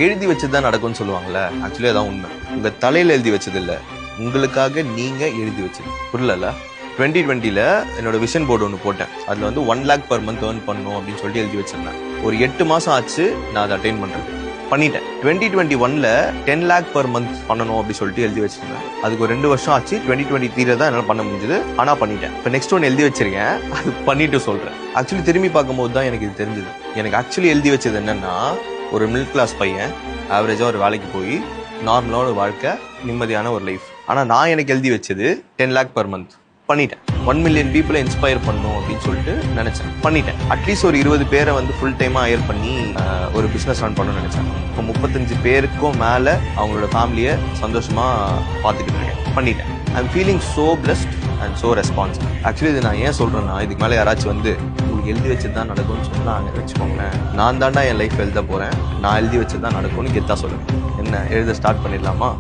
எழுதி வச்சுதான் நடக்கும்னு சொல்லுவாங்கல்ல, ஆக்சுவலி அதான் உண்மை. உங்க தலையில எழுதி வச்சது இல்ல, உங்களுக்காக நீங்க எழுதி வச்சது. புரியல? 2020ல என்னோட விஷன் போர்டு ஒன்று போட்டேன். அதுல வந்து 1 lakh per month earn பண்ணணும் அப்படின்னு சொல்லிட்டு எழுதி வச்சிருந்தேன். ஒரு 8 மாசம் ஆச்சு நான் அதை அட்டைன் பண்றது. பண்ணிட்டேன். 2021ல 10 lakh per month பண்ணணும் அப்படின்னு சொல்லிட்டு எழுதி வச்சிருந்தேன். அதுக்கு ஒரு 2 வருஷம் ஆச்சு. 2023 தான் என்னால் பண்ண முடிஞ்சது. ஆனா பண்ணிட்டேன். இப்போ நெக்ஸ்ட் ஒன்று எழுதி வச்சிருக்கேன், அது பண்ணிட்டு சொல்றேன். ஆக்சுவலி திரும்பி பார்க்கும்போது தான் எனக்கு இது தெரிஞ்சது. எனக்கு ஆக்சுவலி எழுதி வச்சது என்னன்னா, ஒரு மிடில் கிளாஸ் பையன் ஆவரேஜா ஒரு வேலைக்கு போய் நார்மலான ஒரு வாழ்க்கை, நிம்மதியான ஒரு லைஃப். ஆனா நான் எனக்கு எழுதி வச்சது 10 lakh per month. பண்ணிட்டேன். 1 million people இன்ஸ்பயர் பண்ணணும் அப்படின்னு சொல்லிட்டு நினைச்சேன். பண்ணிட்டேன். அட்லீஸ்ட் ஒரு 20 பேரை வந்து ஃபுல் டைமா ஹையர் பண்ணி ஒரு பிசினஸ் ரன் பண்ணணும்னு நினைச்சேன். இப்போ 35 பேருக்கும் மேல அவங்களோட ஃபேமிலியை சந்தோஷமா பார்த்துக்கிட்டு இருக்கேன். பண்ணிட்டேன். I am feeling so blessed and so responsible. Actually இது நான் ஏன் சொல்றேன்னா, இதுக்கு மேலே யாராச்சும் வந்து உங்களுக்கு எழுதி வச்சது தான் நடக்கும்னு சொன்னாங்க வச்சுக்கோங்களேன், நான் தாண்டா என் லைஃப் எழுத போறேன், நான் எழுதி வச்சது தான் நடக்கும்னு கெத்தா சொல்லுவேன். என்ன எழுத ஸ்டார்ட் பண்ணிடலாமா?